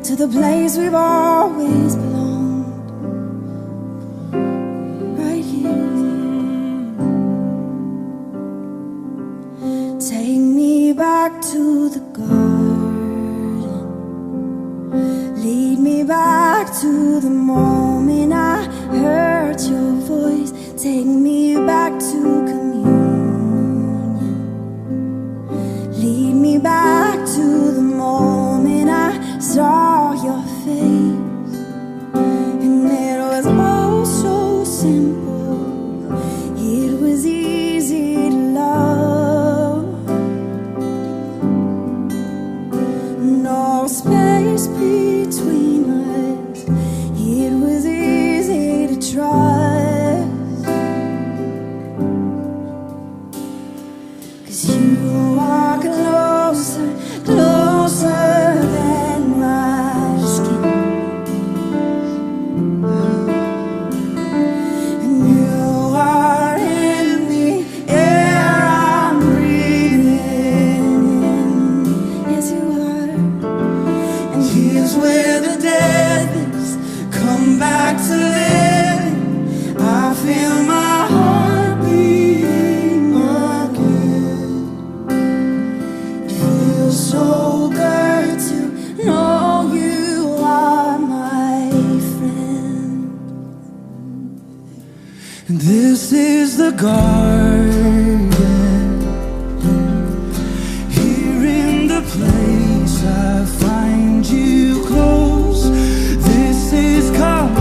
to the place we've always belonged, right here. Take me back to the garden, lead me back to the moment I heard your voice. Take me back to communion, lead me back to the moment I saw your face. And it was all so simple, it was easy to love. No space between us, it was easy to trust. 'Cause you are closer, closer than my skin. And you are in the air I'm breathing in. Yes, you are. And here's where the dead things come back to living. I feel my heart beating again. It feels so good to know you are my friend. And this is the garden, here in the place I find you close. This is communion,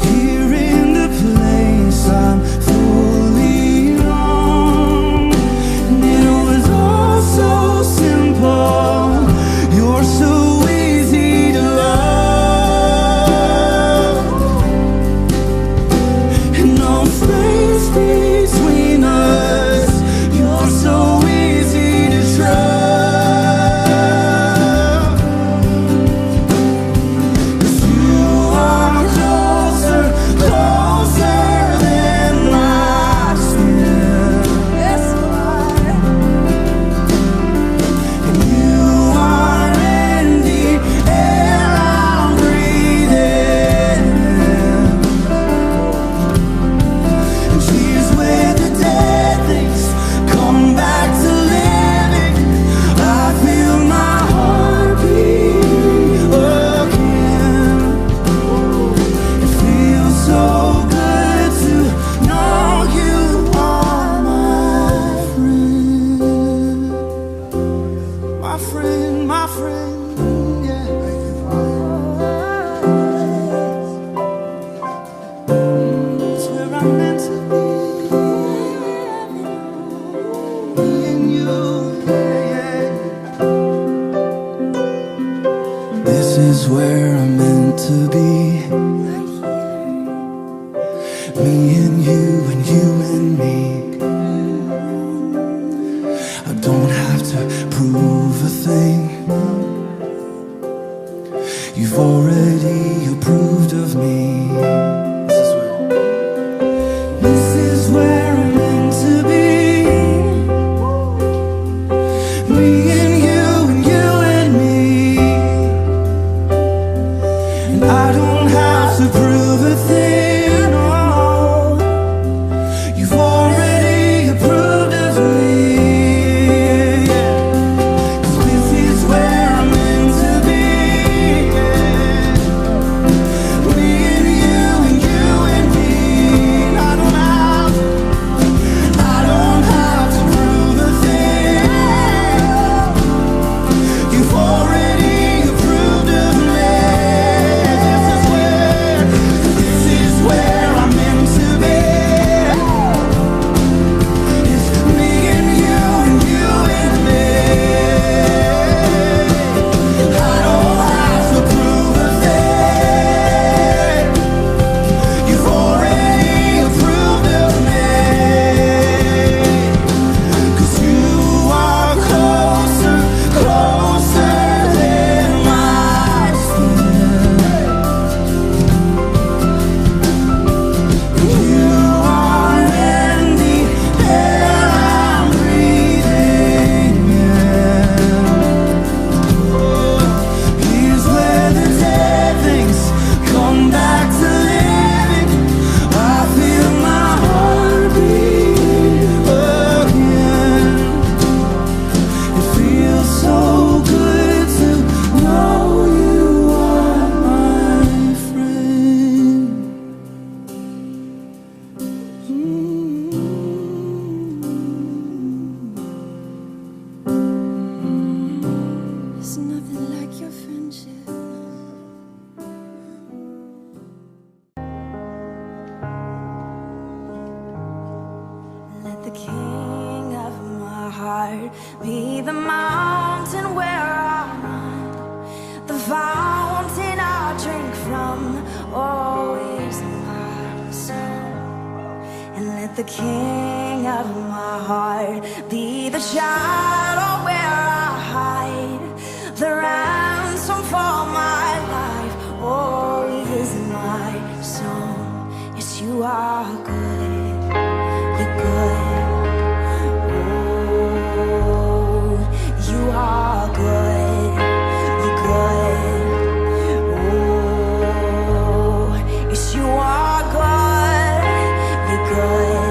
here in the place I'm fully wrong. And it was all so simple, you're so easy to love. And no space between us, you're so easy to trust. 'Cause you are closer, closer than my skin. Yes, you are. And you are in the air I'm breathing in. And she's where the dead things come back to living. I feel my heart beat again. It feels so good to know you are my friend. My friend, my friend, yeah. It's where I'm meant to be. Me and you, yeah. This is where I'm meant to be. Me and you and me. I don't have to prove a thing. You've already approved of me. This is where I'm meant to be. Me and you and me. And I don't have to prove a thing, no. You've already approved of me, yeah. 'Cause this is where I'm meant to be, yeah. heart. Be the mountain where I run, the fountain I drink from. Always my song. And let the King of my heart be the shadow where I hide, the ransom for my life. Always my song. Yes, you are good, you're good. Oh, you are good, you're good. Oh, yes, you are good, you're good.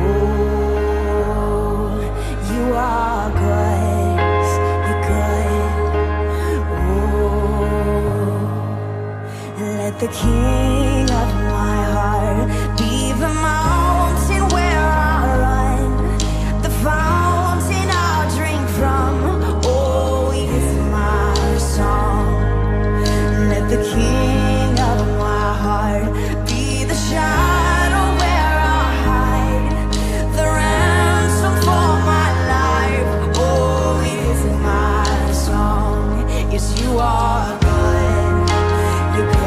Oh, you are good, you're good. Oh, let the King of my heart be the mountain where I run, the fountain I drink from. Oh, he is my song. Let the King of my heart be the shadow where I hide, the ransom for my life. Oh, he is my song. Yes, you are good, you're good.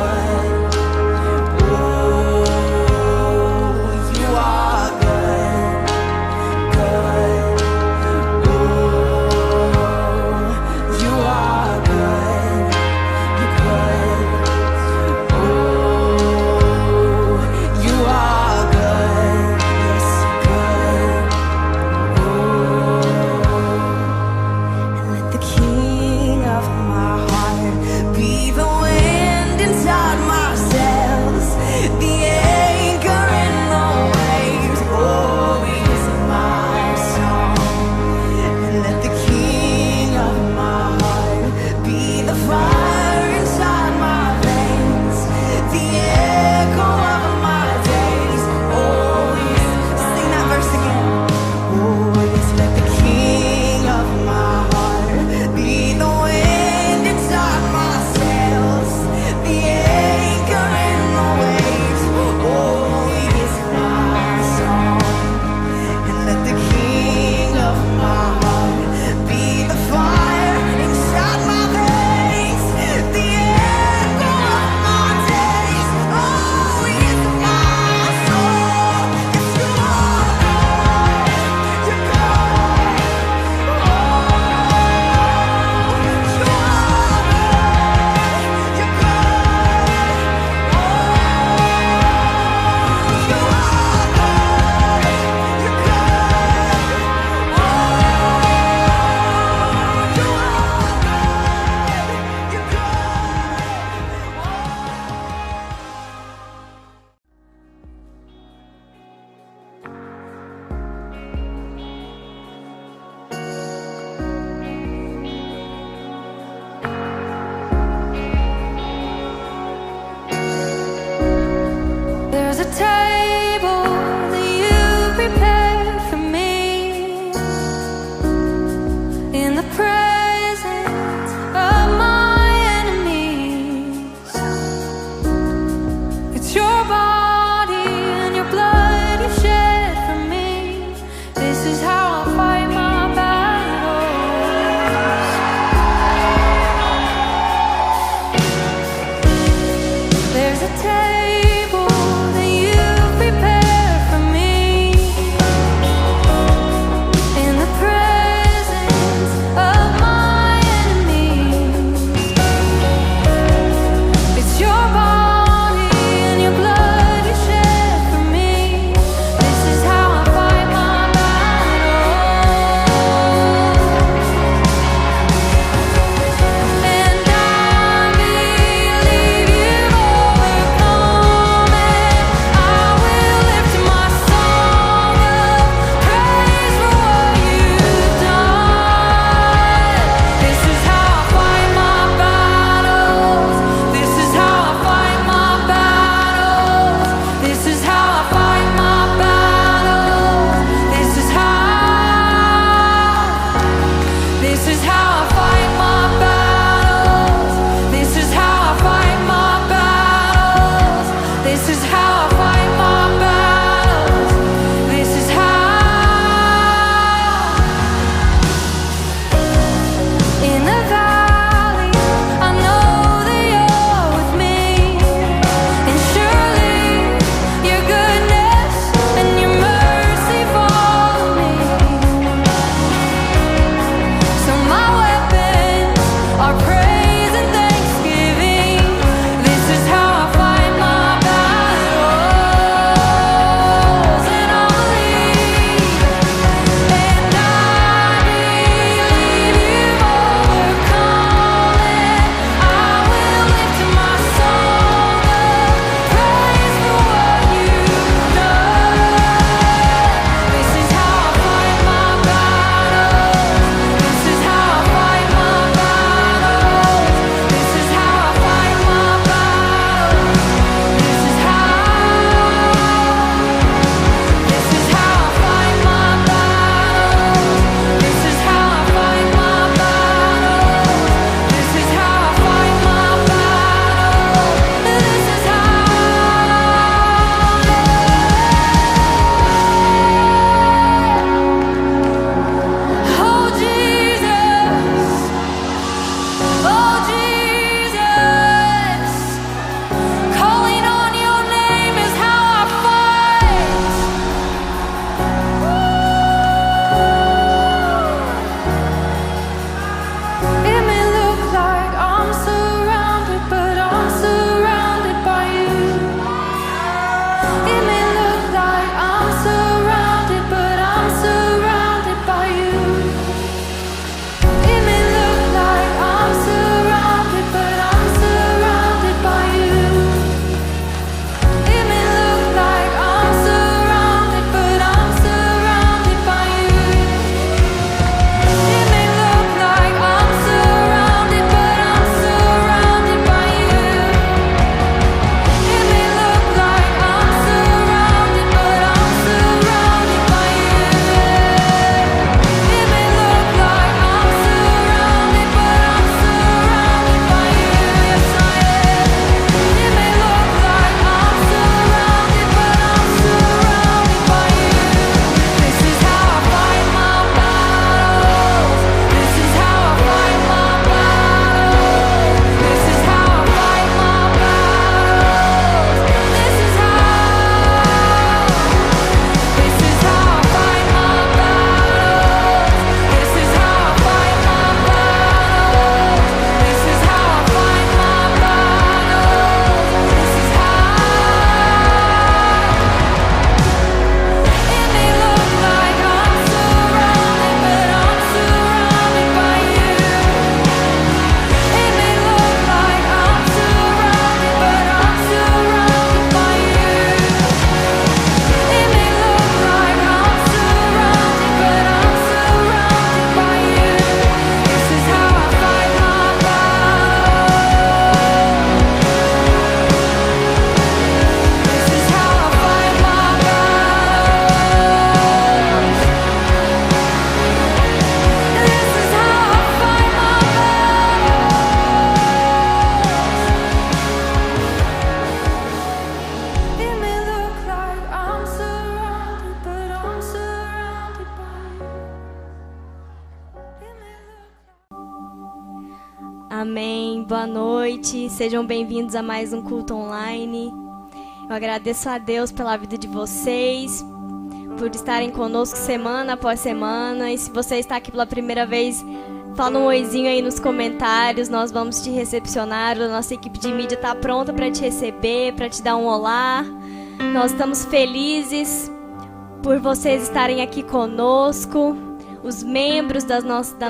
Amém. Boa noite. Sejam bem-vindos a mais um culto online. Eu agradeço a Deus pela vida de vocês, por estarem conosco semana após semana. E se você está aqui pela primeira vez, fala um oizinho aí nos comentários. Nós vamos te recepcionar. A nossa equipe de mídia está pronta para te receber, para te dar um olá. Nós estamos felizes por vocês estarem aqui conosco. Os membros da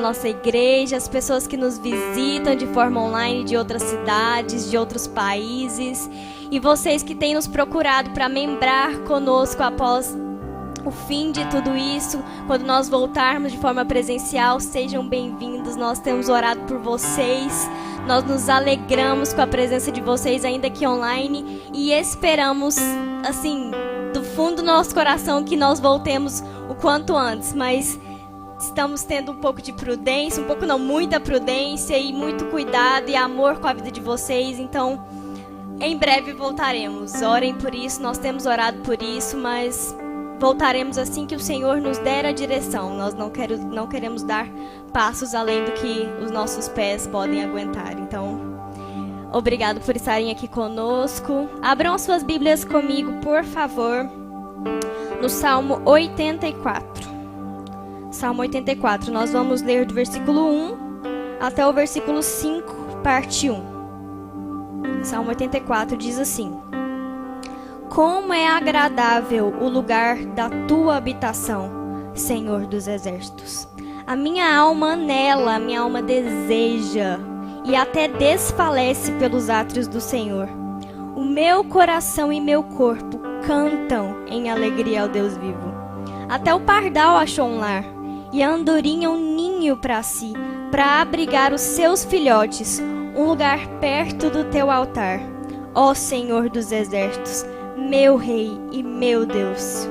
nossa igreja, as pessoas que nos visitam de forma online de outras cidades, de outros países, e vocês que têm nos procurado para membrar conosco após o fim de tudo isso, quando nós voltarmos de forma presencial, sejam bem-vindos. Nós temos orado por vocês, nós nos alegramos com a presença de vocês ainda aqui online e esperamos, assim, do fundo do nosso coração que nós voltemos o quanto antes, mas estamos tendo um pouco de prudência, muita prudência e muito cuidado e amor com a vida de vocês. Então, em breve voltaremos. Orem por isso, nós temos orado por isso, mas voltaremos assim que o Senhor nos der a direção. Nós não queremos dar passos além do que os nossos pés podem aguentar. Então, obrigado por estarem aqui conosco. Abram as suas Bíblias comigo, por favor, no Salmo 84. Salmo 84, nós vamos ler do versículo 1 até o versículo 5, parte 1. Salmo 84 diz assim: Como é agradável o lugar da tua habitação, Senhor dos exércitos. A minha alma anela, a minha alma deseja e até desfalece pelos átrios do Senhor. O meu coração e meu corpo cantam em alegria ao Deus vivo. Até o pardal achou um lar, e a andorinha um ninho para si, para abrigar os seus filhotes, um lugar perto do teu altar. Ó Senhor dos exércitos, meu Rei e meu Deus.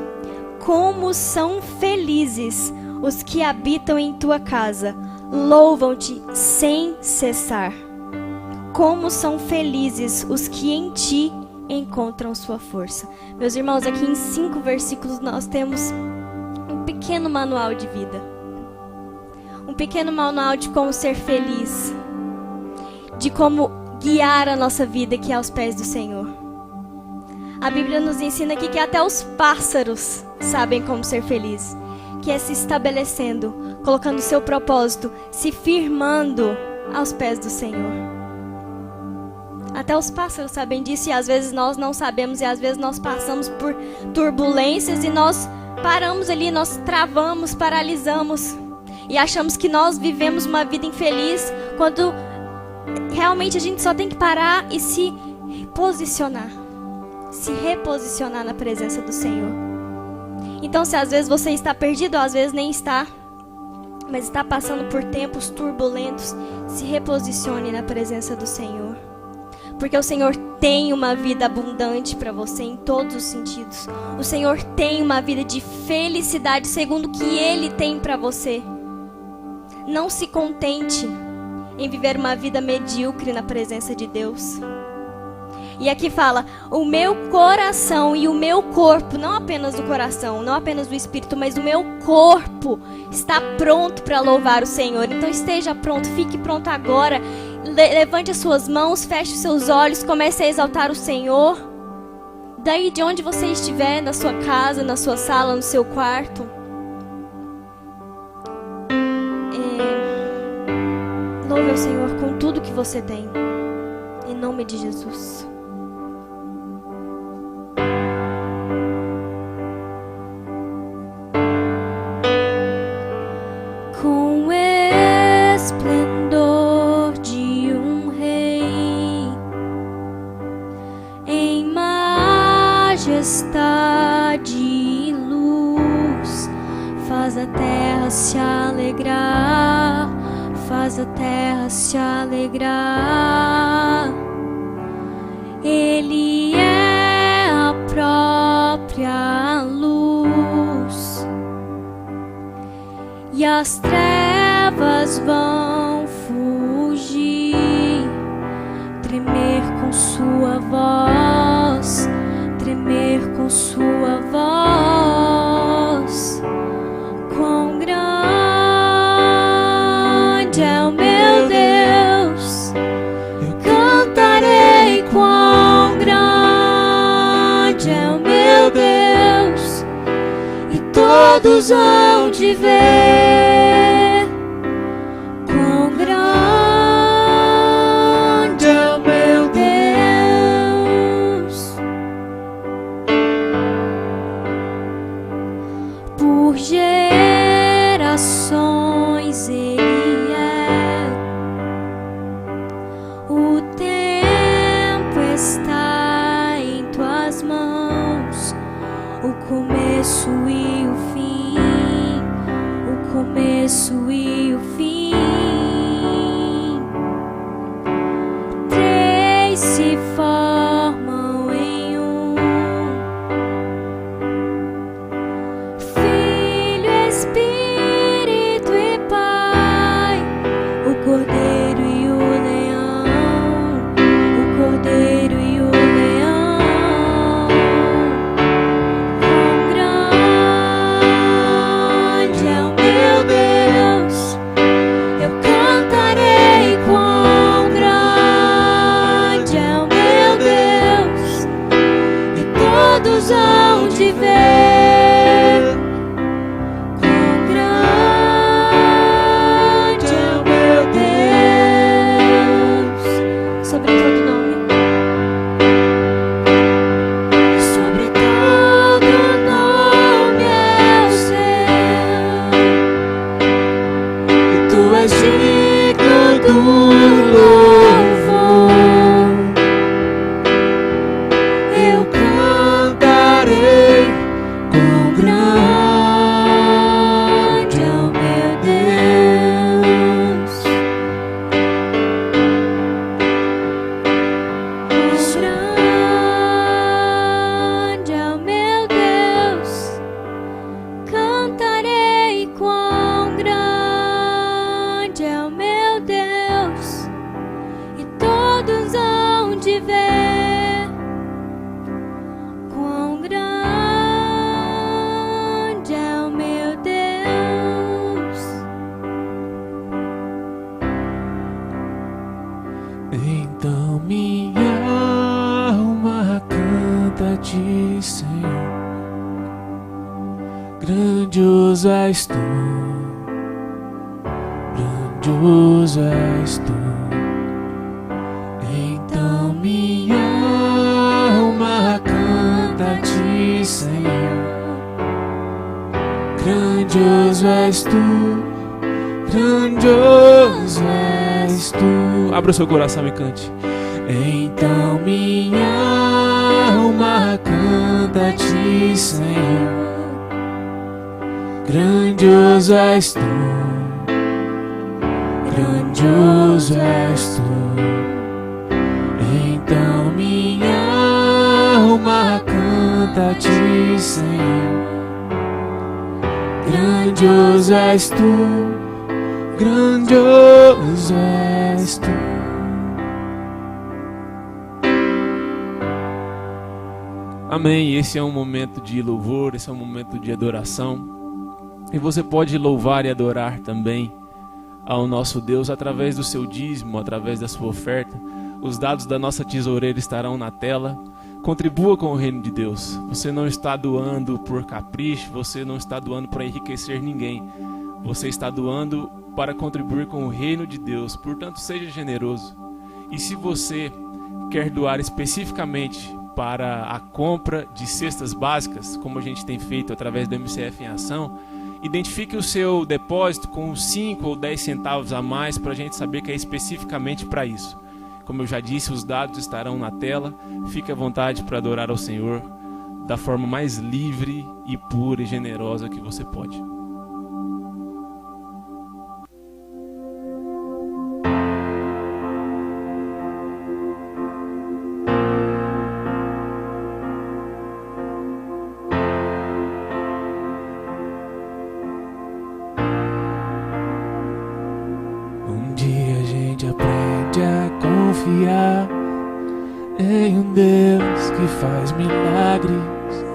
Como são felizes os que habitam em tua casa, louvam-te sem cessar. Como são felizes os que em ti encontram sua força. Meus irmãos, aqui em 5 versículos nós temos um pequeno manual de vida. Um pequeno manual de como ser feliz. De como guiar a nossa vida aqui aos pés do Senhor. A Bíblia nos ensina aqui que até os pássaros sabem como ser feliz. Que é se estabelecendo, colocando o seu propósito, se firmando aos pés do Senhor. Até os pássaros sabem disso e às vezes nós não sabemos. E às vezes nós passamos por turbulências e nós paramos ali, nós travamos, paralisamos e achamos que nós vivemos uma vida infeliz, quando realmente a gente só tem que parar e se reposicionar na presença do Senhor. Então, se às vezes você está perdido, ou às vezes nem está, mas está passando por tempos turbulentos, se reposicione na presença do Senhor. Porque o Senhor tem uma vida abundante para você em todos os sentidos. O Senhor tem uma vida de felicidade segundo o que Ele tem para você. Não se contente em viver uma vida medíocre na presença de Deus. E aqui fala, o meu coração e o meu corpo, não apenas o coração, não apenas o espírito, mas o meu corpo está pronto para louvar o Senhor. Então esteja pronto, fique pronto agora. Levante as suas mãos, feche os seus olhos, comece a exaltar o Senhor. Daí de onde você estiver, na sua casa, na sua sala, no seu quarto. Louve ao Senhor com tudo que você tem. Em nome de Jesus. Com esplendor de um rei, em majestade e luz, faz a terra se alegrar, faz a terra se alegrar. Ele é a própria luz, e as trevas vão fugir, tremer com sua voz, tremer com sua voz. Quão grande é o meu Deus, todos hão de ver quão grande é o meu Deus. Por gerações Ele é. O tempo está em tuas mãos, o começo e o fim, o começo e o fim. Três se formam em um: Filho, Espírito e Pai, o Cordeiro e o Leão, o Cordeiro e o Leão. Quão grande é o meu Deus, eu cantarei. Quão grande é o meu Deus, e todos hão de ver quão grande é o meu Deus. Sobre todo nome, sobre todo nome é o Seu, e Tu és digno do louvor. Eu cantarei, quão grande é o meu Deus. Grande é o meu Deus, cantarei. Quão grande é o meu Deus, e todos hão de ver quão grande é o meu Deus. Então minha alma canta-te, Senhor. Grandioso és Tu, grandioso és Tu. Então minha alma canta-te, Senhor. Grandioso és Tu, grandioso és Tu. Abra o seu coração e cante. Então minha alma canta-te, Senhor. Grandioso és Tu, grandioso és Tu. Então minha alma canta-te, Senhor. Grandioso és Tu, grandioso és Tu. Amém. Esse é um momento de louvor, esse é um momento de adoração. E você pode louvar e adorar também ao nosso Deus através do seu dízimo, através da sua oferta. Os dados da nossa tesoureira estarão na tela. Contribua com o reino de Deus. Você não está doando por capricho, você não está doando para enriquecer ninguém. Você está doando para contribuir com o reino de Deus. Portanto, seja generoso. E se você quer doar especificamente para a compra de cestas básicas, como a gente tem feito através do MCF em Ação, identifique o seu depósito com 5 ou 10 centavos a mais para a gente saber que é especificamente para isso. Como eu já disse, os dados estarão na tela. Fique à vontade para adorar ao Senhor da forma mais livre e pura e generosa que você pode. Um dia a gente aprende a confiar em um Deus que faz milagres,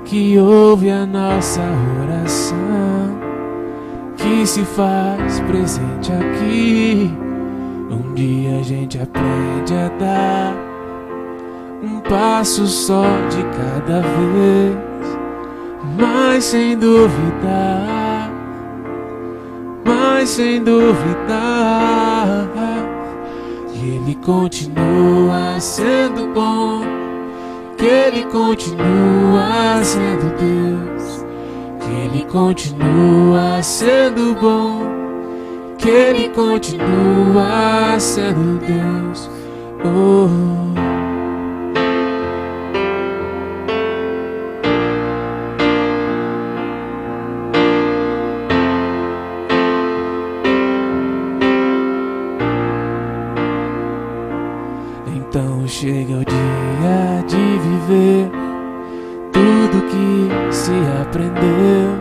que ouve a nossa oração, que se faz presente aqui. Um dia a gente aprende a dar um passo só de cada vez, mas sem duvidar, que Ele continua sendo bom, que Ele continua sendo Deus, que Ele continua sendo bom, que Ele continua sendo Deus. Oh. Então chega o dia de viver tudo que se aprendeu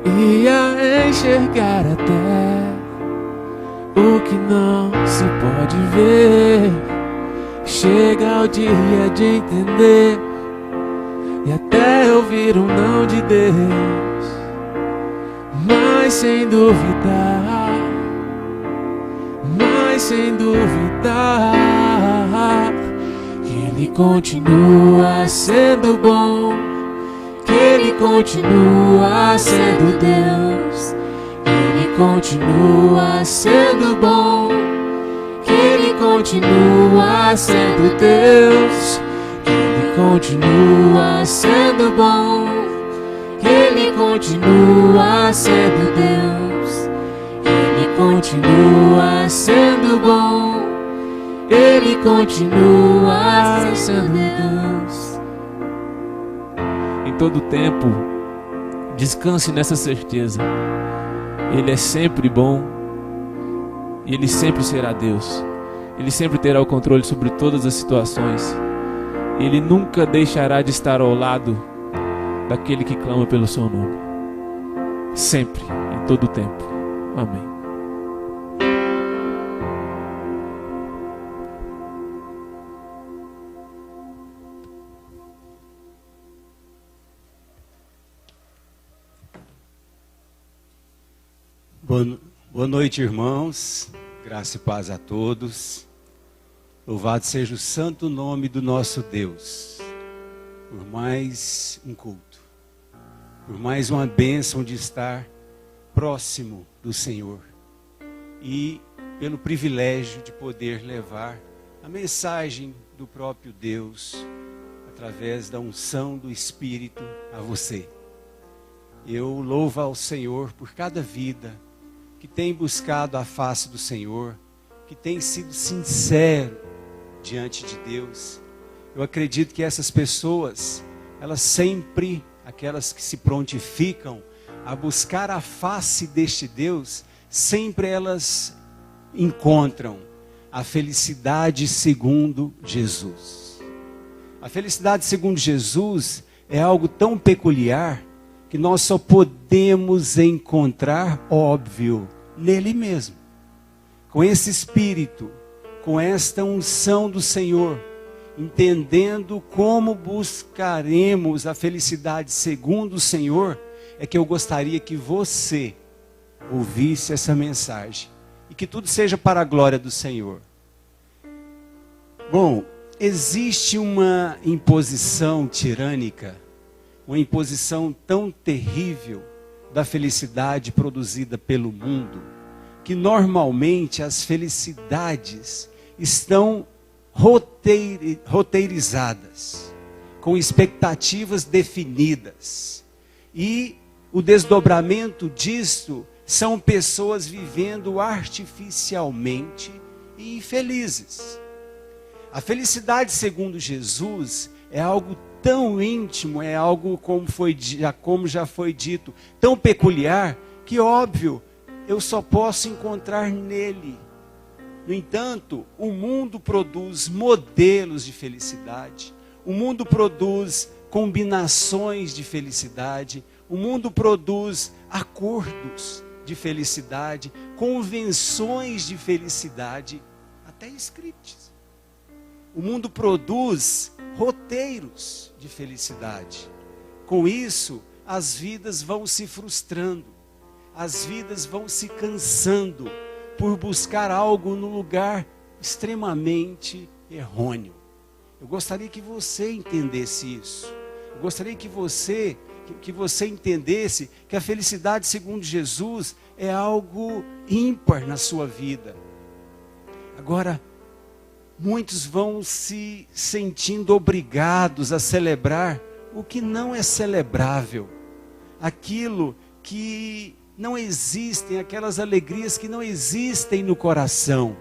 e a enxergar até o que não se pode ver. Chega o dia de entender e até ouvir um não de Deus, mas sem duvidar, que Ele continua sendo bom, que Ele continua sendo Deus, que Ele continua sendo bom, que Ele continua sendo Deus, que Ele continua sendo bom, que Ele continua sendo Deus, Ele continua sendo bom, Ele continua sendo Deus. Em todo tempo, descanse nessa certeza. Ele é sempre bom e Ele sempre será Deus. Ele sempre terá o controle sobre todas as situações. Ele nunca deixará de estar ao lado daquele que clama pelo seu nome. Sempre, em todo tempo. Amém. Boa noite, irmãos. Graça e paz a todos. Louvado seja o santo nome do nosso Deus. Por mais um culto, por mais uma bênção de estar próximo do Senhor e pelo privilégio de poder levar a mensagem do próprio Deus através da unção do Espírito a você. Eu louvo ao Senhor por cada vida que tem buscado a face do Senhor, que tem sido sincero diante de Deus. Eu acredito que essas pessoas, elas sempre, aquelas que se prontificam a buscar a face deste Deus, sempre elas encontram a felicidade segundo Jesus. A felicidade segundo Jesus é algo tão peculiar que nós só podemos encontrar, óbvio, nele mesmo. Com esse Espírito, com esta unção do Senhor, entendendo como buscaremos a felicidade segundo o Senhor, é que eu gostaria que você ouvisse essa mensagem e que tudo seja para a glória do Senhor. Bom, existe uma imposição tirânica, uma imposição tão terrível da felicidade produzida pelo mundo, que normalmente as felicidades estão roteirizadas, com expectativas definidas. E o desdobramento disto são pessoas vivendo artificialmente e infelizes. A felicidade segundo Jesus é algo tão íntimo, é algo como já foi dito, tão peculiar, que óbvio, eu só posso encontrar nele. No entanto, o mundo produz modelos de felicidade, o mundo produz combinações de felicidade, o mundo produz acordos de felicidade, convenções de felicidade, até scripts. O mundo produz roteiros de felicidade. Com isso, as vidas vão se frustrando, as vidas vão se cansando por buscar algo no lugar extremamente errôneo. Eu gostaria que você entendesse isso. Eu gostaria que você entendesse que a felicidade segundo Jesus é algo ímpar na sua vida. Agora, muitos vão se sentindo obrigados a celebrar o que não é celebrável. Aquilo que não existem, aquelas alegrias que não existem no coração.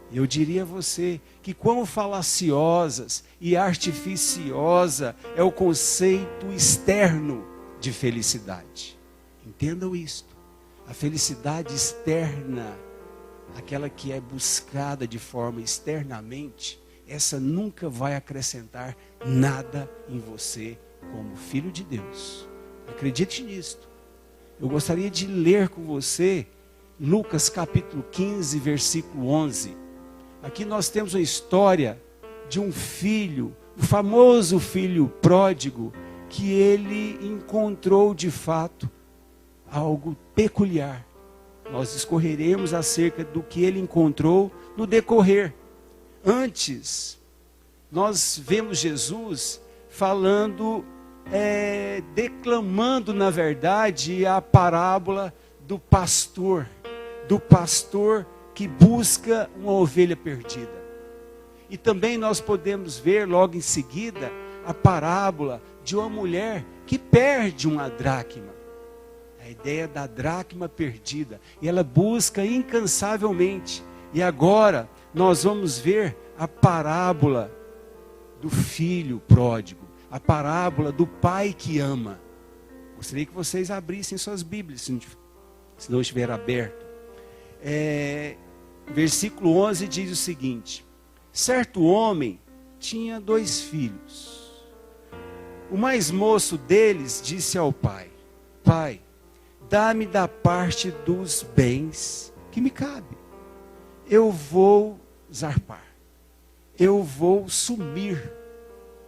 Eu diria a você que quão falaciosas e artificiosa é o conceito externo de felicidade. Entendam isto. A felicidade externa, aquela que é buscada de forma externamente, essa nunca vai acrescentar nada em você como filho de Deus. Acredite nisto. Eu gostaria de ler com você Lucas capítulo 15, versículo 11. Aqui nós temos uma história de um filho, o famoso filho pródigo, que ele encontrou de fato algo peculiar. Nós discorreremos acerca do que ele encontrou no decorrer. Antes, nós vemos Jesus falando, declamando na verdade a parábola do pastor que busca uma ovelha perdida. E também nós podemos ver logo em seguida a parábola de uma mulher que perde uma dracma. A ideia da dracma perdida. E ela busca incansavelmente. E agora nós vamos ver a parábola do filho pródigo. A parábola do pai que ama. Gostaria que vocês abrissem suas Bíblias, se não estiver aberto. Versículo 11 diz o seguinte: certo homem tinha 2 filhos. O mais moço deles disse ao pai: Pai, dá-me da parte dos bens que me cabe. Eu vou zarpar. Eu vou sumir.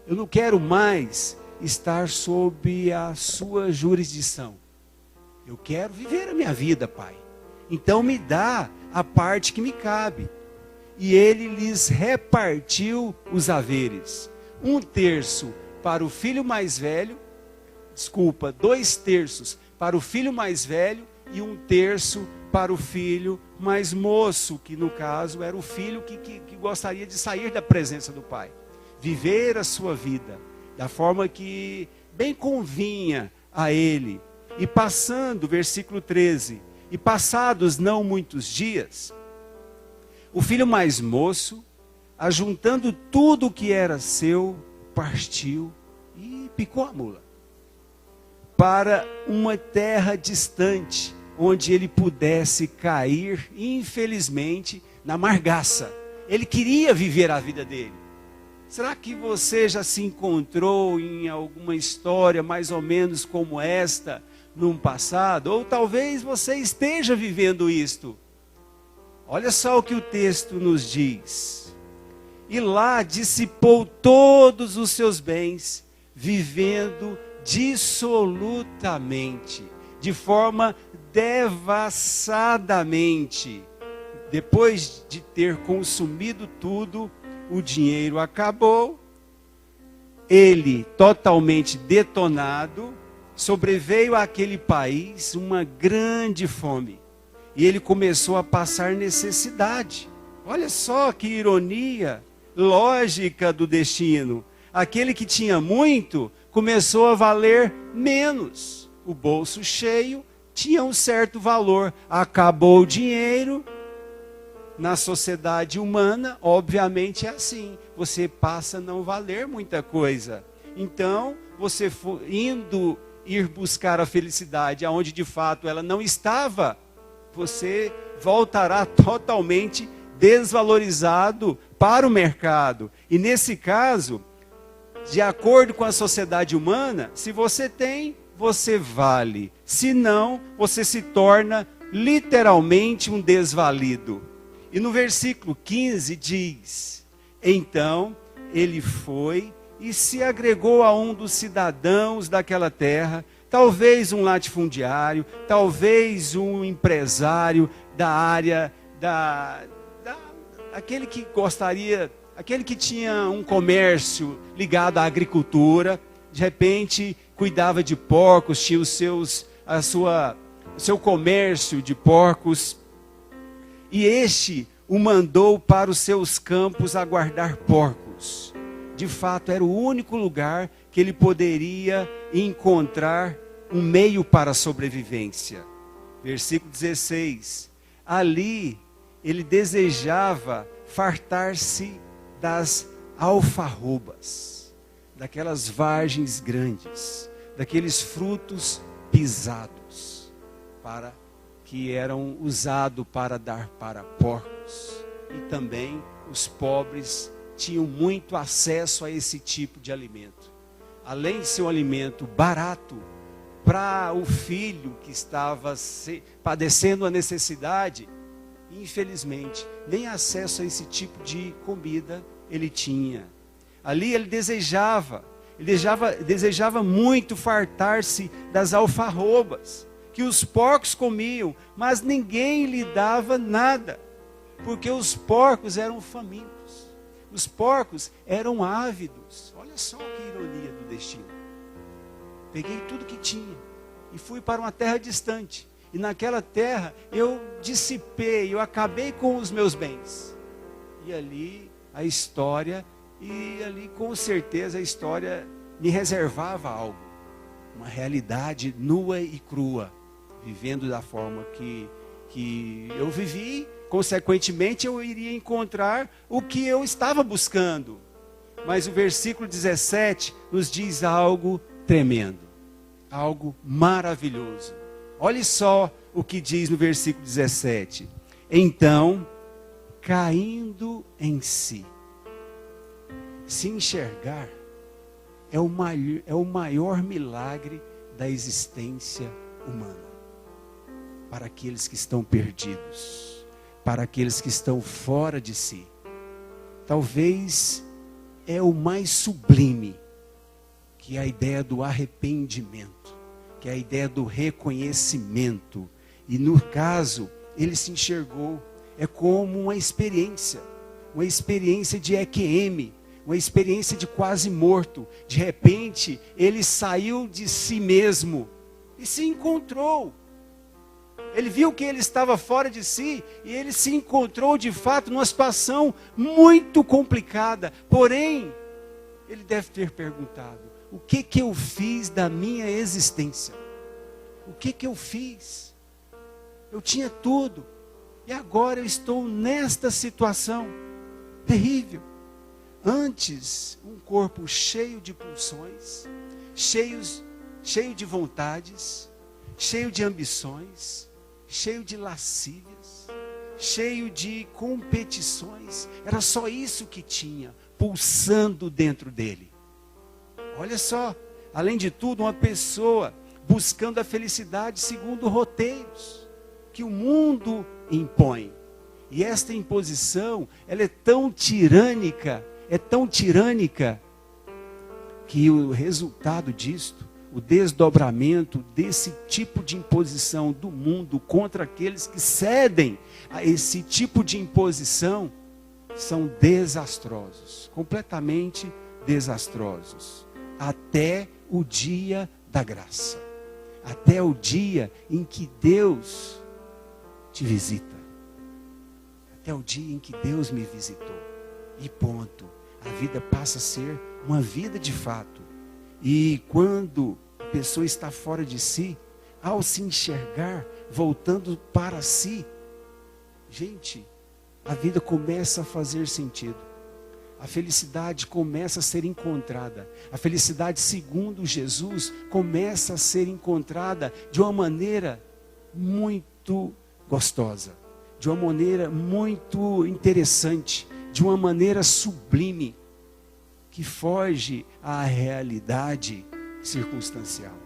Eu não quero mais estar sob a sua jurisdição. Eu quero viver a minha vida, pai. Então me dá a parte que me cabe. E ele lhes repartiu os haveres. 1/3 para o filho mais velho. 2/3 para o filho mais velho e 1/3 para o filho mais moço, que no caso era o filho que gostaria de sair da presença do pai. Viver a sua vida da forma que bem convinha a ele. E passando, versículo 13, e passados não muitos dias, o filho mais moço, ajuntando tudo o que era seu, partiu e picou a mula para uma terra distante, onde ele pudesse cair, infelizmente, na margaça. Ele queria viver a vida dele. Será que você já se encontrou em alguma história mais ou menos como esta, num passado? Ou talvez você esteja vivendo isto. Olha só o que o texto nos diz. E lá dissipou todos os seus bens, vivendo dissolutamente, de forma devassadamente. Depois de ter consumido tudo, o dinheiro acabou. Ele, totalmente detonado, sobreveio àquele país uma grande fome. E ele começou a passar necessidade. Olha só que ironia lógica do destino. Aquele que tinha muito começou a valer menos. O bolso cheio tinha um certo valor. Acabou o dinheiro. Na sociedade humana, obviamente é assim. Você passa a não valer muita coisa. Então, você ir buscar a felicidade aonde de fato ela não estava, você voltará totalmente desvalorizado para o mercado. E nesse caso, de acordo com a sociedade humana, se você tem, você vale. Se não, você se torna literalmente um desvalido. E no versículo 15 diz: então ele foi e se agregou a um dos cidadãos daquela terra, talvez um latifundiário, talvez um empresário da área aquele que gostaria, aquele que tinha um comércio ligado à agricultura, de repente cuidava de porcos, tinha o seu comércio de porcos, e este o mandou para os seus campos a guardar porcos. De fato, era o único lugar que ele poderia encontrar um meio para a sobrevivência. Versículo 16. Ali ele desejava fartar-se das alfarrobas, daquelas vargens grandes, daqueles frutos pisados, que eram usados para dar para porcos. E também os pobres tinham muito acesso a esse tipo de alimento. Além de ser um alimento barato, para o filho que estava padecendo a necessidade, infelizmente, nem acesso a esse tipo de comida ele tinha. Ali ele desejava muito fartar-se das alfarrobas, que os porcos comiam, mas ninguém lhe dava nada, porque os porcos eram famintos, os porcos eram ávidos. Olha só que ironia do destino. Peguei tudo que tinha e fui para uma terra distante, e naquela terra eu dissipei, eu acabei com os meus bens. E ali a história, com certeza a história me reservava algo, uma realidade nua e crua, vivendo da forma que eu vivi. Consequentemente eu iria encontrar o que eu estava buscando. Mas o versículo 17 nos diz algo tremendo, algo maravilhoso. Olhe só o que diz no versículo 17. Então, caindo em si. Se enxergar é o maior milagre da existência humana. Para aqueles que estão perdidos, para aqueles que estão fora de si. Talvez é o mais sublime, que é a ideia do arrependimento, que é a ideia do reconhecimento. E no caso, ele se enxergou, é como uma experiência de EQM, uma experiência de quase morto. De repente, ele saiu de si mesmo e se encontrou. Ele viu que ele estava fora de si e ele se encontrou de fato numa situação muito complicada. Porém, ele deve ter perguntado: o que eu fiz da minha existência? O que eu fiz? Eu tinha tudo e agora eu estou nesta situação terrível. Antes, um corpo cheio de pulsões, cheio de vontades, cheio de ambições, cheio de lascívias, cheio de competições. Era só isso que tinha pulsando dentro dele. Olha só, além de tudo, uma pessoa buscando a felicidade segundo roteiros que o mundo impõe. E esta imposição, ela é tão tirânica, que o resultado disto, o desdobramento desse tipo de imposição do mundo contra aqueles que cedem a esse tipo de imposição, são desastrosos, completamente desastrosos, até o dia da graça, até o dia em que Deus te visita, até o dia em que Deus me visitou, e ponto. A vida passa a ser uma vida de fato. E quando a pessoa está fora de si, ao se enxergar, voltando para si, gente, a vida começa a fazer sentido. A felicidade começa a ser encontrada. A felicidade, segundo Jesus, começa a ser encontrada de uma maneira muito gostosa, de uma maneira muito interessante, de uma maneira sublime, que foge à realidade circunstancial.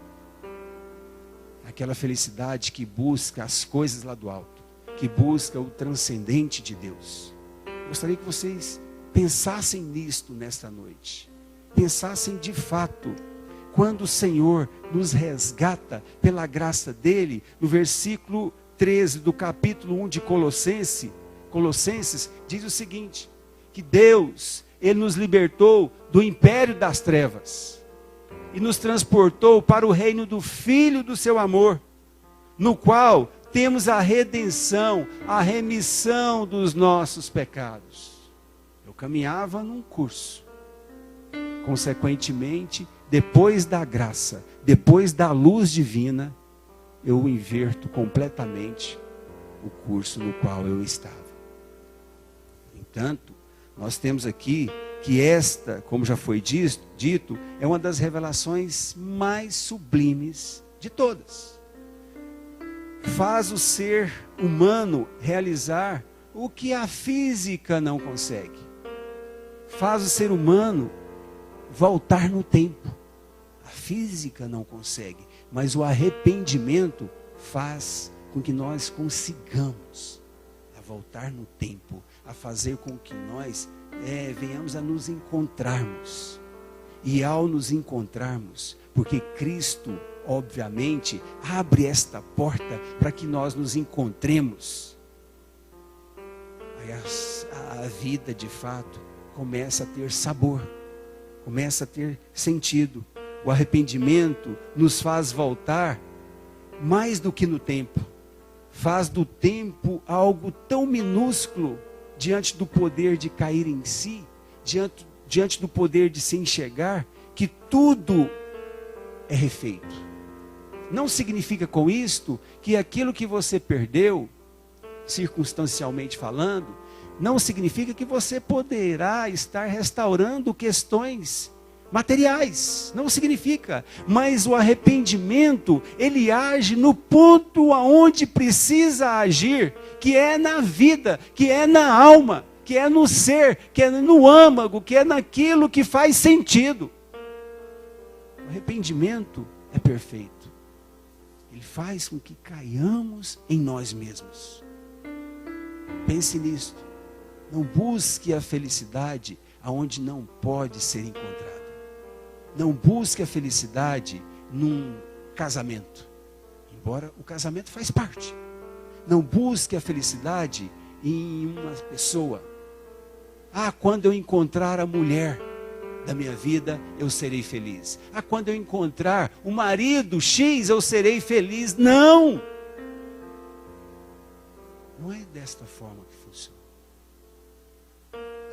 Aquela felicidade que busca as coisas lá do alto, que busca o transcendente de Deus. Gostaria que vocês pensassem nisto nesta noite. Pensassem de fato, quando o Senhor nos resgata pela graça dele, no versículo 13 do capítulo 1 de Colossenses, diz o seguinte: que Deus, Ele nos libertou do império das trevas. e nos transportou para o reino do Filho do seu amor, no qual temos a redenção, a remissão dos nossos pecados. Eu caminhava num curso. Consequentemente, depois da graça, depois da luz divina, eu inverto completamente o curso no qual eu estava. No entanto, nós temos aqui que esta, como já foi dito, é uma das revelações mais sublimes de todas. Faz o ser humano realizar o que a física não consegue. Faz o ser humano voltar no tempo. A física não consegue, mas o arrependimento faz com que nós consigamos a voltar no tempo, a fazer com que nós venhamos a nos encontrarmos. E ao nos encontrarmos, porque Cristo, obviamente, abre esta porta para que nós nos encontremos, aí a vida de fato começa a ter sabor, começa a ter sentido. O arrependimento nos faz voltar mais do que no tempo. Faz do tempo algo tão minúsculo diante do poder de cair em si, diante do poder de se enxergar, que tudo é refeito. Não significa com isto que aquilo que você perdeu, circunstancialmente falando, não significa que você poderá estar restaurando questões materiais. Não significa. Mas o arrependimento, ele age no ponto aonde precisa agir, que é na vida, que é na alma, que é no ser, que é no âmago, que é naquilo que faz sentido. O arrependimento é perfeito. Ele faz com que caiamos em nós mesmos. Pense nisto. Não busque a felicidade aonde não pode ser encontrada. Não busque a felicidade num casamento, embora o casamento faz parte. Não busque a felicidade em uma pessoa. Quando eu encontrar a mulher da minha vida, eu serei feliz. Quando eu encontrar o marido X, eu serei feliz. Não! Não é desta forma que funciona.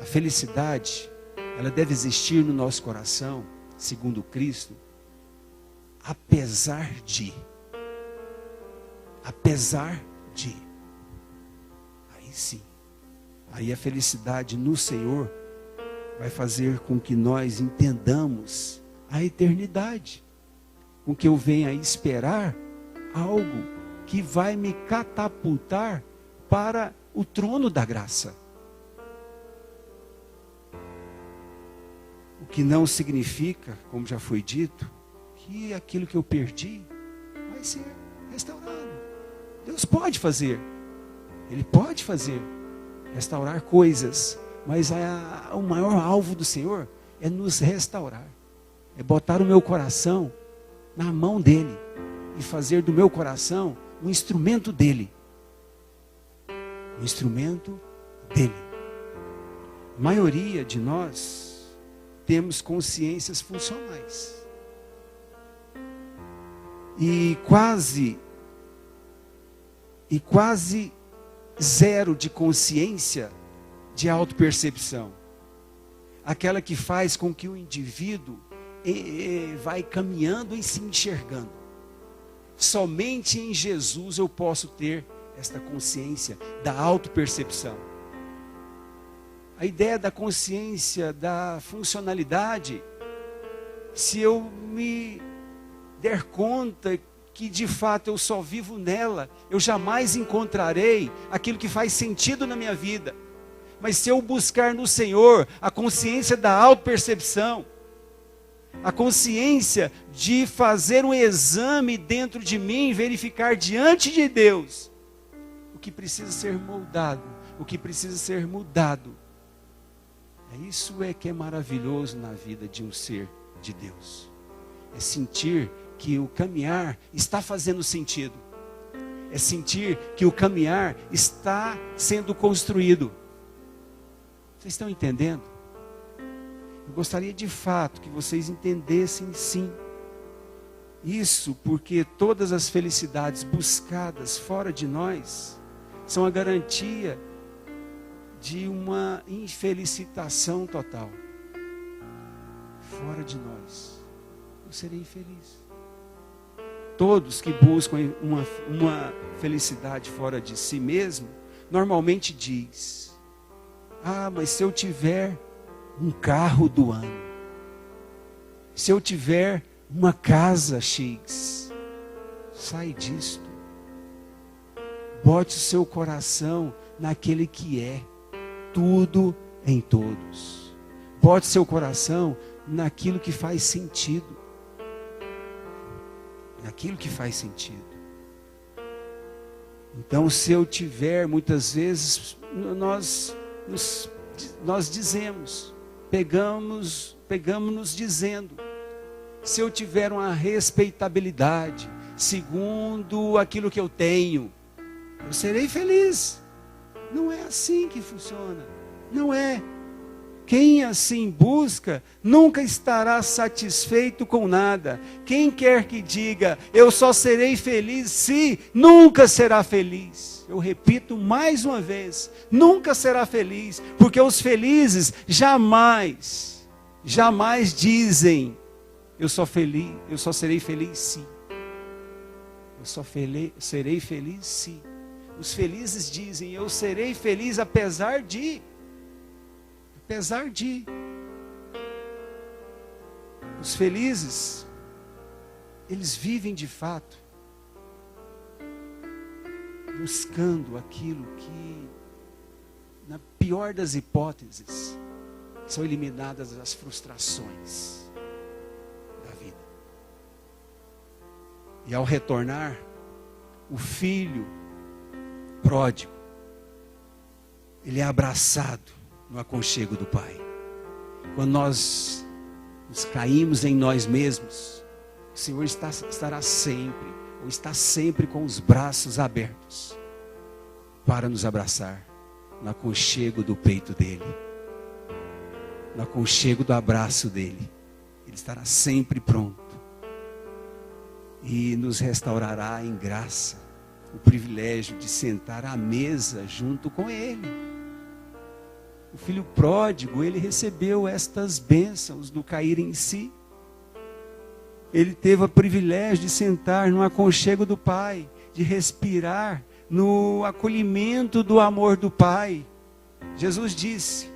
A felicidade, ela deve existir no nosso coração, segundo Cristo, apesar de. Aí sim. Aí a felicidade no Senhor vai fazer com que nós entendamos a eternidade. Com que eu venha esperar algo que vai me catapultar para o trono da graça. O que não significa, como já foi dito, que aquilo que eu perdi vai ser restaurado. Deus pode fazer. Ele pode fazer. Restaurar coisas. Mas o maior alvo do Senhor é nos restaurar. É botar o meu coração na mão dEle. E fazer do meu coração um instrumento dEle. Um instrumento dEle. A maioria de nós temos consciências funcionais. E quase zero de consciência de autopercepção. Aquela que faz com que o indivíduo vai caminhando e se enxergando. Somente em Jesus eu posso ter esta consciência da autopercepção. A ideia da consciência, da funcionalidade, se eu me der conta que de fato eu só vivo nela, eu jamais encontrarei aquilo que faz sentido na minha vida. Mas se eu buscar no Senhor a consciência da autopercepção, a consciência de fazer um exame dentro de mim, verificar diante de Deus o que precisa ser moldado, o que precisa ser mudado. Isso que é maravilhoso na vida de um ser de Deus. É sentir que o caminhar está fazendo sentido. É sentir que o caminhar está sendo construído. Vocês estão entendendo? Eu gostaria de fato que vocês entendessem sim Isso porque todas as felicidades buscadas fora de nós são a garantia de uma infelicitação total. Fora de nós, eu serei infeliz. Todos que buscam uma felicidade fora de si mesmo, normalmente diz: ah, mas se eu tiver um carro do ano, se eu tiver uma casa X, sai disto. Bote o seu coração naquele que é tudo em todos. Bote seu coração naquilo que faz sentido. Naquilo que faz sentido. Então, se eu tiver, muitas vezes, nós dizemos, pegamos-nos dizendo, se eu tiver uma respeitabilidade, segundo aquilo que eu tenho, eu serei feliz. Não é assim que funciona. Não é. Quem assim busca, nunca estará satisfeito com nada. Quem quer que diga, eu só serei feliz se, nunca será feliz. Eu repito mais uma vez, nunca será feliz, porque os felizes jamais dizem, eu só serei feliz se. Eu só serei feliz se. Os felizes dizem, eu serei feliz apesar de. Os felizes, eles vivem de fato, buscando aquilo que, na pior das hipóteses, são eliminadas as frustrações da vida. E ao retornar, o filho pródigo, ele é abraçado no aconchego do Pai. Quando nós nos caímos em nós mesmos, o Senhor está sempre com os braços abertos para nos abraçar no aconchego do peito dele, no aconchego do abraço dele. Ele estará sempre pronto e nos restaurará em graça o privilégio de sentar à mesa junto com ele. O filho pródigo, ele recebeu estas bênçãos do cair em si. Ele teve o privilégio de sentar no aconchego do Pai, de respirar no acolhimento do amor do Pai. Jesus disse,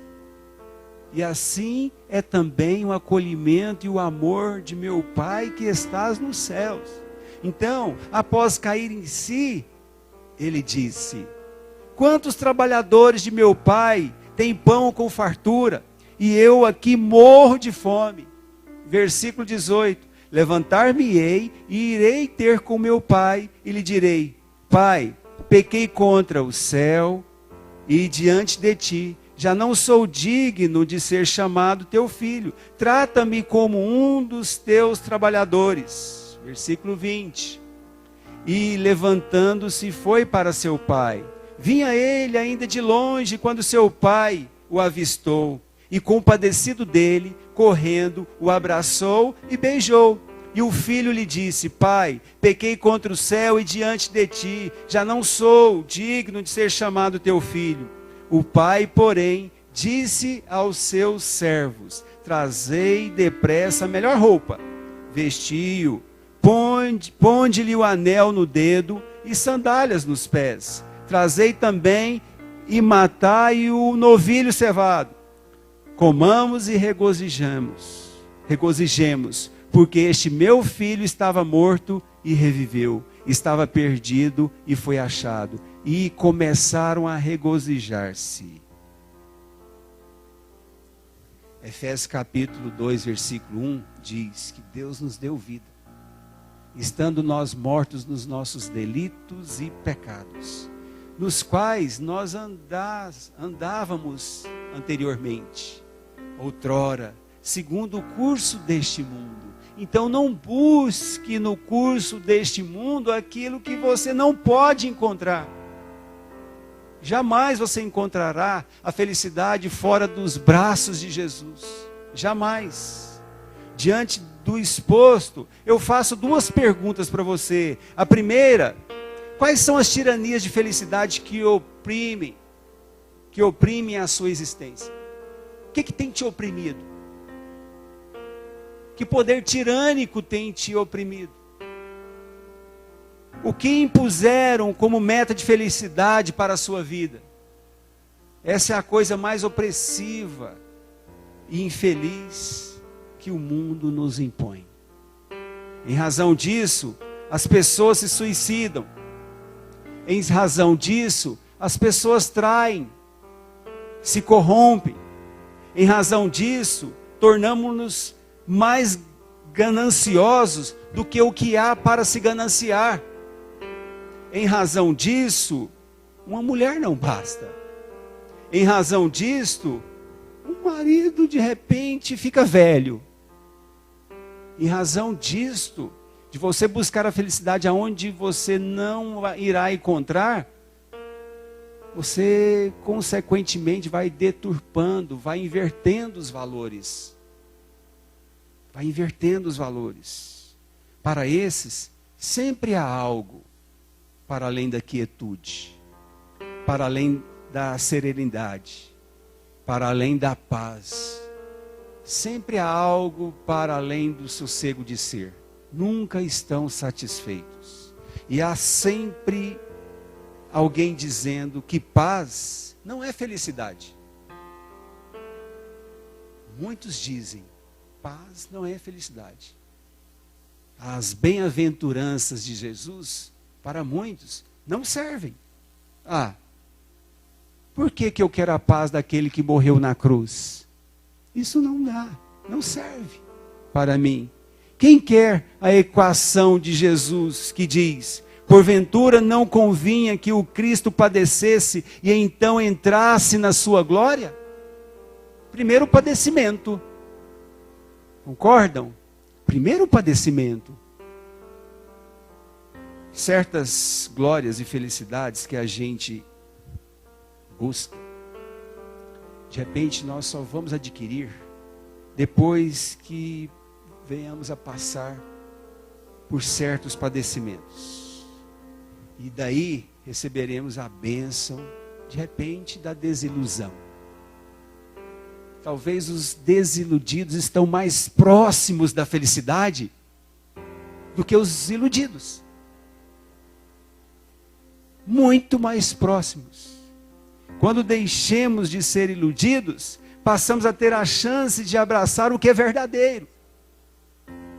e assim é também o acolhimento e o amor de meu Pai que estás nos céus. Então, após cair em si, ele disse, quantos trabalhadores de meu Pai têm pão com fartura, e eu aqui morro de fome. Versículo 18, levantar-me-ei e irei ter com meu pai, e lhe direi, Pai, pequei contra o céu e diante de ti, já não sou digno de ser chamado teu filho, trata-me como um dos teus trabalhadores. Versículo 20, e levantando-se foi para seu pai. Vinha ele ainda de longe quando seu pai o avistou, e compadecido dele, correndo, o abraçou e beijou. E o filho lhe disse, Pai, pequei contra o céu e diante de ti, já não sou digno de ser chamado teu filho. O pai, porém, disse aos seus servos, trazei depressa a melhor roupa, vestiu, ponde-lhe o anel no dedo e sandálias nos pés. Trazei também e matai o novilho cevado. Comamos e regozijemos, porque este meu filho estava morto e reviveu, estava perdido e foi achado. E começaram a regozijar-se. Efésios capítulo 2, versículo 1 diz que Deus nos deu vida, estando nós mortos nos nossos delitos e pecados, nos quais nós andávamos anteriormente, outrora, segundo o curso deste mundo. Então não busque no curso deste mundo aquilo que você não pode encontrar. Jamais você encontrará a felicidade fora dos braços de Jesus. Jamais. Diante do exposto, eu faço duas perguntas para você. A primeira: quais são as tiranias de felicidade que oprimem a sua existência? O que tem te oprimido? Que poder tirânico tem te oprimido? O que impuseram como meta de felicidade para a sua vida? Essa é a coisa mais opressiva e infeliz que o mundo nos impõe. Em razão disso, as pessoas se suicidam. Em razão disso, as pessoas traem, se corrompem. Em razão disso, tornamos-nos mais gananciosos do que o que há para se gananciar. Em razão disso, uma mulher não basta. Em razão disto, um marido de repente fica velho. Em razão disto, de você buscar a felicidade aonde você não irá encontrar, você consequentemente vai deturpando, vai invertendo os valores. Vai invertendo os valores. Para esses, sempre há algo para além da quietude, para além da serenidade, para além da paz. Sempre há algo para além do sossego de ser. Nunca estão satisfeitos. E há sempre alguém dizendo que paz não é felicidade. Muitos dizem, paz não é felicidade. As bem-aventuranças de Jesus, para muitos, não servem. Por que eu quero a paz daquele que morreu na cruz? Isso não dá, não serve para mim. Quem quer a equação de Jesus que diz: porventura não convinha que o Cristo padecesse e então entrasse na sua glória? Primeiro o padecimento. Concordam? Primeiro o padecimento. Certas glórias e felicidades que a gente busca, de repente nós só vamos adquirir depois que venhamos a passar por certos padecimentos. E daí receberemos a bênção, de repente, da desilusão. Talvez os desiludidos estão mais próximos da felicidade do que os iludidos. Muito mais próximos. Quando deixemos de ser iludidos, passamos a ter a chance de abraçar o que é verdadeiro.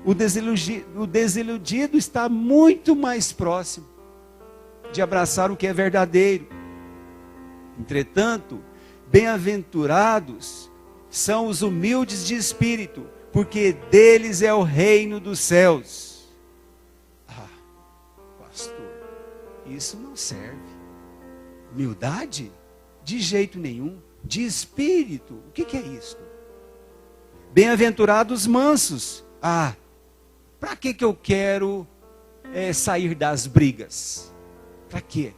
O desiludido está muito mais próximo de abraçar o que é verdadeiro. Entretanto, bem-aventurados são os humildes de espírito, porque deles é o reino dos céus. Pastor, isso não serve. Humildade? De jeito nenhum. De espírito, o que é isso? Bem-aventurados mansos. Para que eu quero sair das brigas? Para quê?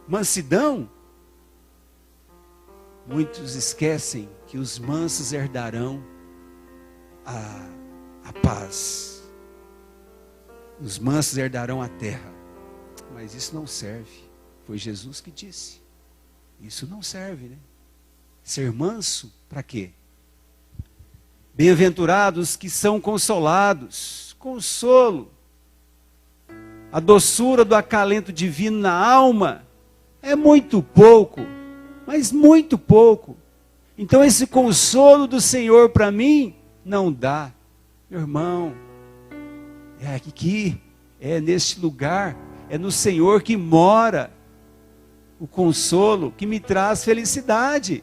Mansidão? Muitos esquecem que os mansos herdarão a paz. Os mansos herdarão a terra. Mas isso não serve. Foi Jesus que disse. Isso não serve, né? Ser manso, para quê? Bem-aventurados que são consolados. Consolo. A doçura do acalento divino na alma é muito pouco, mas muito pouco. Então esse consolo do Senhor para mim não dá. Meu irmão, é aqui, é neste lugar, é no Senhor que mora o consolo que me traz felicidade.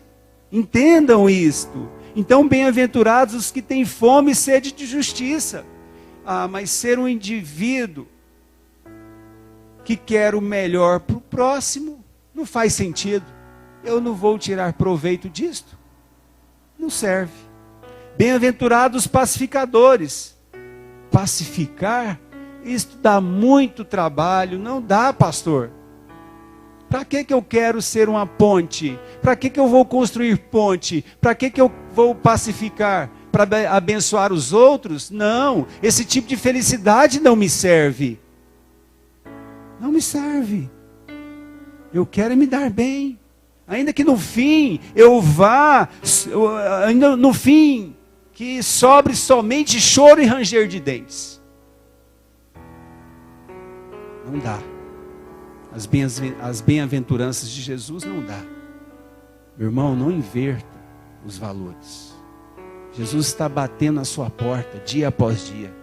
Entendam isto. Então, bem-aventurados os que têm fome e sede de justiça. Mas ser um indivíduo que quer o melhor para o próximo não faz sentido. Eu não vou tirar proveito disto. Não serve. Bem-aventurados pacificadores. Pacificar, isto dá muito trabalho. Não dá, pastor. Para que eu quero ser uma ponte? Para que eu vou construir ponte? Para que eu vou pacificar? para abençoar os outros? Não, esse tipo de felicidade não me serve. Não me serve. Eu quero me dar bem. Ainda que no fim ainda no fim, que sobre somente choro e ranger de dentes. Não dá. As bem-aventuranças de Jesus não dá. Meu irmão, não inverta os valores. Jesus está batendo na sua porta dia após dia.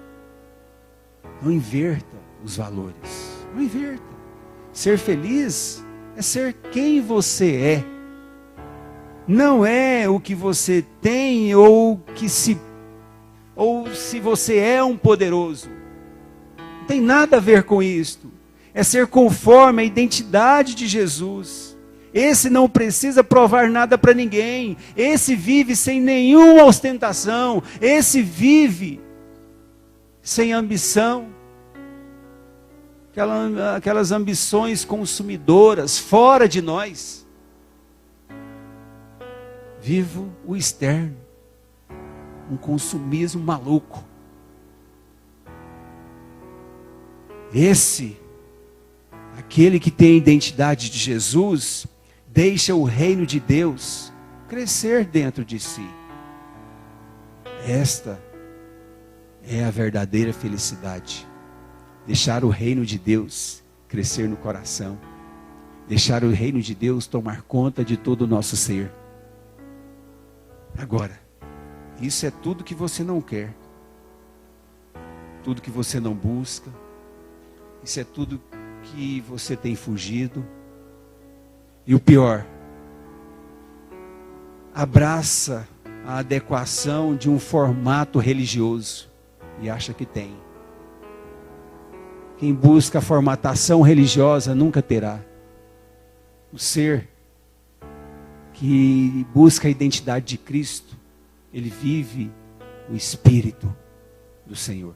Não inverta os valores. Não inverta. Ser feliz é ser quem você é. Não é o que você tem ou se você é um poderoso. Não tem nada a ver com isto. É ser conforme a identidade de Jesus. Esse não precisa provar nada para ninguém. Esse vive sem nenhuma ostentação. Esse vive sem ambição. Aquelas ambições consumidoras fora de nós. Vivo o externo. Um consumismo maluco. Aquele que tem a identidade de Jesus, deixa o reino de Deus crescer dentro de si. Esta é a verdadeira felicidade. Deixar o reino de Deus crescer no coração. Deixar o reino de Deus tomar conta de todo o nosso ser. Agora, isso é tudo que você não quer. Tudo que você não busca. Isso é tudo que você tem fugido. E o pior, abraça a adequação de um formato religioso e acha que tem. Quem busca a formatação religiosa nunca terá. O ser que busca a identidade de Cristo, ele vive o Espírito do Senhor.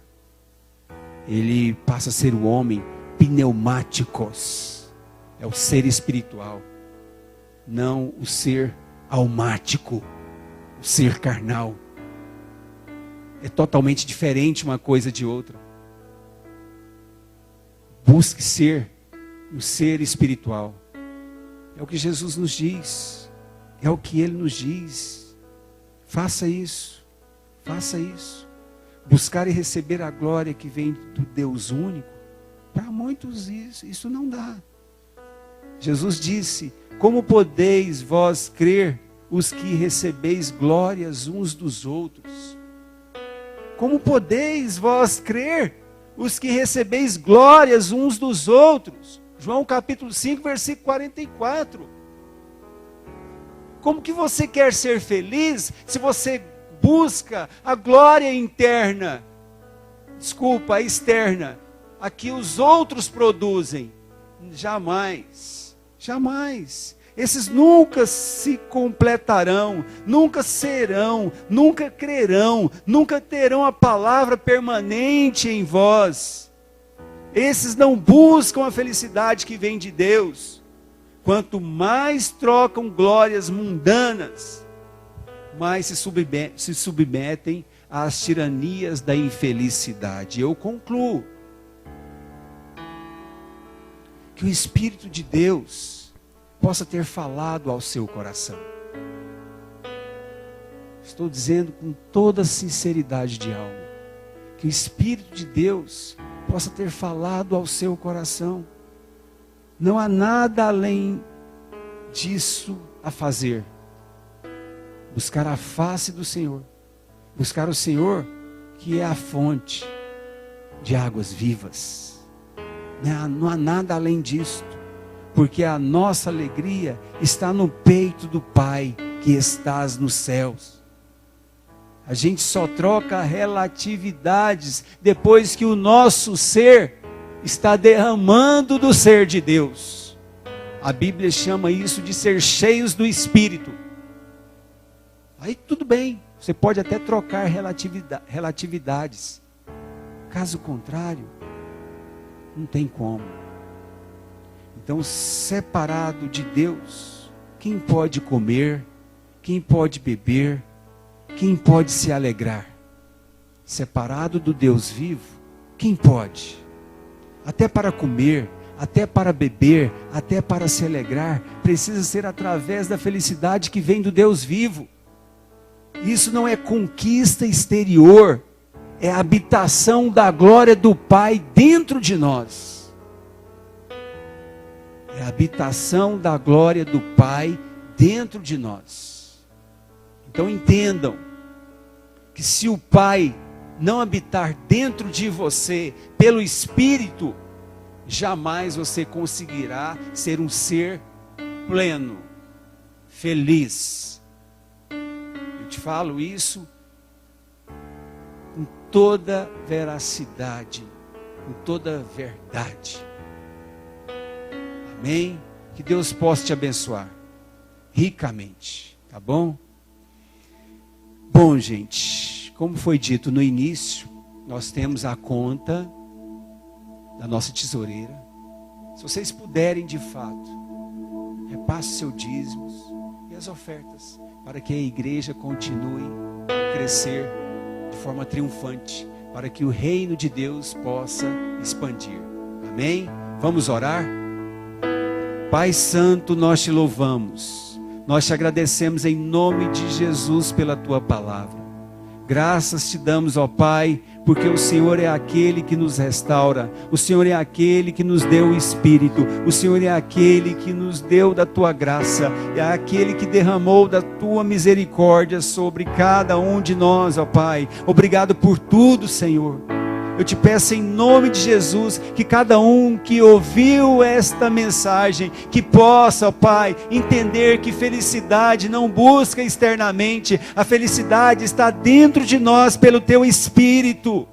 Ele passa a ser o homem pneumáticos. É o ser espiritual. Não o ser almático. O ser carnal. É totalmente diferente uma coisa de outra. Busque ser um ser espiritual. É o que Jesus nos diz. É o que Ele nos diz. Faça isso. Faça isso. Buscar e receber a glória que vem do Deus único. Para muitos isso não dá. Jesus disse: como podeis vós crer os que recebeis glórias uns dos outros? Como podeis vós crer os que recebeis glórias uns dos outros? João capítulo 5, versículo 44. Como que você quer ser feliz se você busca a glória interna? Desculpa, a externa. A que os outros produzem. Jamais. Jamais. Esses nunca se completarão, nunca serão, nunca crerão, nunca terão a palavra permanente em vós. Esses não buscam a felicidade que vem de Deus. Quanto mais trocam glórias mundanas, mais se submetem às tiranias da infelicidade. Eu concluo que o Espírito de Deus possa ter falado ao seu coração. Estou dizendo com toda sinceridade de alma, que o Espírito de Deus possa ter falado ao seu coração. Não há nada além disso a fazer. Buscar a face do Senhor. Buscar o Senhor, que é a fonte de águas vivas. Não há nada além disto. Porque a nossa alegria está no peito do Pai que estás nos céus. A gente só troca relatividades depois que o nosso ser está derramando do ser de Deus. A Bíblia chama isso de ser cheios do Espírito. Aí tudo bem, você pode até trocar relatividades. Caso contrário, não tem como. Então, separado de Deus, quem pode comer, quem pode beber, Quem pode se alegrar? Separado do Deus vivo, quem pode? Até para comer, até para beber, até para se alegrar, precisa ser através da felicidade que vem do Deus vivo. Isso não é conquista exterior, é a habitação da glória do Pai dentro de nós. É a habitação da glória do Pai dentro de nós. Então entendam que se o Pai não habitar dentro de você pelo Espírito, jamais você conseguirá ser um ser pleno, feliz. Eu te falo isso com toda veracidade, com toda verdade. Amém? Que Deus possa te abençoar ricamente, tá bom? Bom, gente, como foi dito no início, nós temos a conta da nossa tesoureira. Se vocês puderem de fato, repasse seus dízimos e as ofertas, para que a igreja continue a crescer de forma triunfante, para que o reino de Deus possa expandir. Amém? Vamos orar? Pai Santo, nós te louvamos, nós te agradecemos em nome de Jesus pela tua palavra. Graças te damos, ó Pai, porque o Senhor é aquele que nos restaura, o Senhor é aquele que nos deu o Espírito, o Senhor é aquele que nos deu da tua graça, é aquele que derramou da tua misericórdia sobre cada um de nós, ó Pai. Obrigado por tudo, Senhor. Eu te peço em nome de Jesus, que cada um que ouviu esta mensagem, que possa, ó Pai, entender que felicidade não busca externamente, a felicidade está dentro de nós pelo Teu Espírito.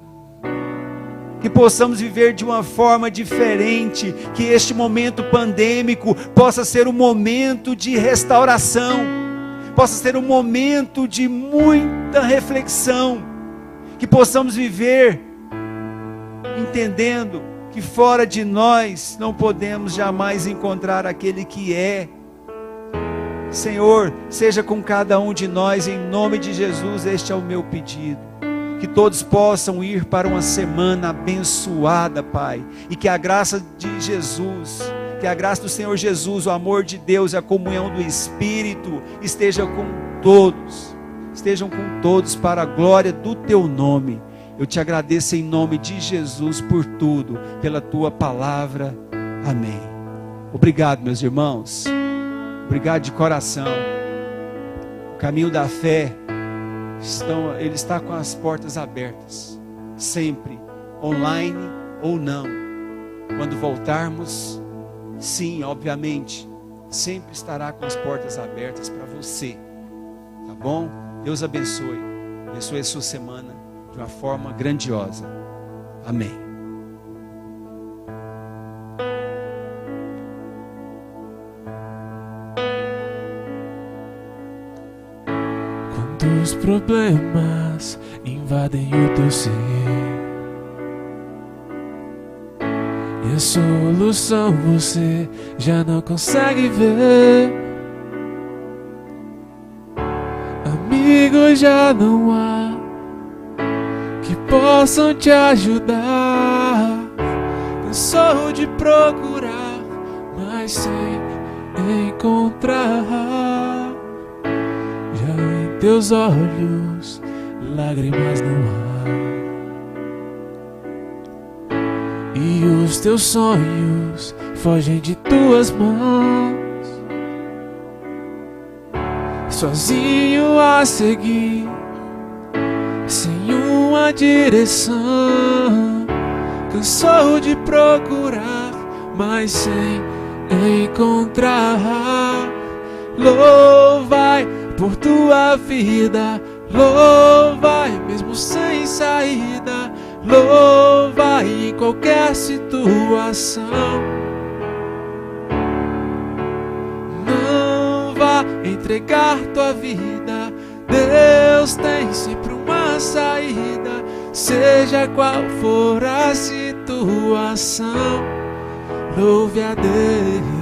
Que possamos viver de uma forma diferente, que este momento pandêmico possa ser um momento de restauração, possa ser um momento de muita reflexão, que possamos viver entendendo que fora de nós não podemos jamais encontrar aquele que é. Senhor, seja com cada um de nós, em nome de Jesus, este é o meu pedido. Que todos possam ir para uma semana abençoada, Pai, e que a graça de Jesus, que a graça do Senhor Jesus, o amor de Deus e a comunhão do Espírito estejam com todos para a glória do Teu nome. Eu te agradeço em nome de Jesus por tudo, pela Tua palavra. Amém. Obrigado, meus irmãos. Obrigado de coração. O caminho da fé, ele está com as portas abertas. Sempre, online ou não. Quando voltarmos, sim, obviamente, sempre estará com as portas abertas para você. Tá bom? Deus abençoe. Abençoe a sua semana de uma forma grandiosa. Amém. Quando os problemas invadem o teu ser e a solução você já não consegue ver, amigos já não há que possam te ajudar. Cansou de procurar, mas sem encontrar. Já em teus olhos lágrimas não há, e os teus sonhos fogem de tuas mãos. Sozinho a seguir, sem uma direção. Cansou de procurar, mas sem encontrar. Louvai por tua vida, louvai mesmo sem saída, louvai em qualquer situação. Não vá entregar tua vida, Deus tem sempre uma saída, seja qual for a situação. Louve a Deus.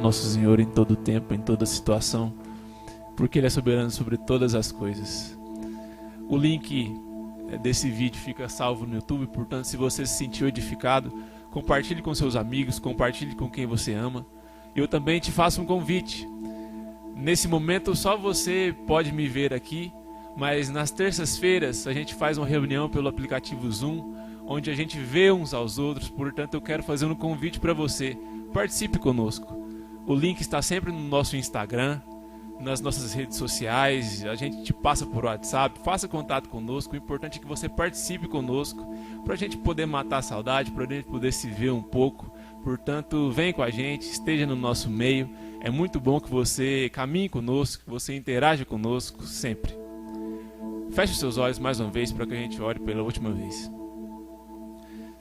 nosso Senhor em todo tempo, em toda situação, porque Ele é soberano sobre todas as coisas. O link desse vídeo fica salvo no YouTube, portanto, se você se sentiu edificado, compartilhe com seus amigos, compartilhe com quem você ama. Eu também te faço um convite. Nesse momento só você pode me ver aqui, mas nas terças-feiras a gente faz uma reunião pelo aplicativo Zoom, onde a gente vê uns aos outros. Portanto, eu quero fazer um convite para você. Participe conosco. O link está sempre no nosso Instagram, nas nossas redes sociais, a gente te passa por WhatsApp. Faça contato conosco. O importante é que você participe conosco, para a gente poder matar a saudade, para a gente poder se ver um pouco. Portanto, vem com a gente, esteja no nosso meio. É muito bom que você caminhe conosco, que você interaja conosco sempre. Feche os seus olhos mais uma vez para que a gente ore pela última vez.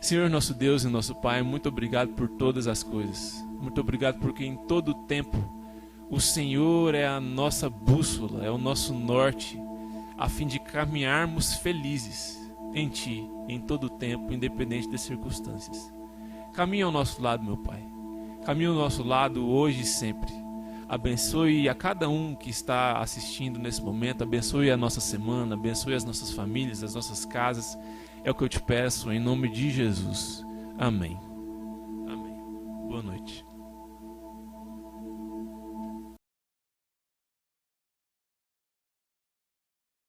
Senhor, nosso Deus e nosso Pai, muito obrigado por todas as coisas. Muito obrigado porque em todo tempo o Senhor é a nossa bússola, é o nosso norte, a fim de caminharmos felizes em Ti, em todo tempo, independente das circunstâncias. Caminha ao nosso lado, meu Pai. Caminha ao nosso lado hoje e sempre. Abençoe a cada um que está assistindo nesse momento. Abençoe a nossa semana. Abençoe as nossas famílias, as nossas casas. É o que eu te peço em nome de Jesus. Amém. Amém. Boa noite.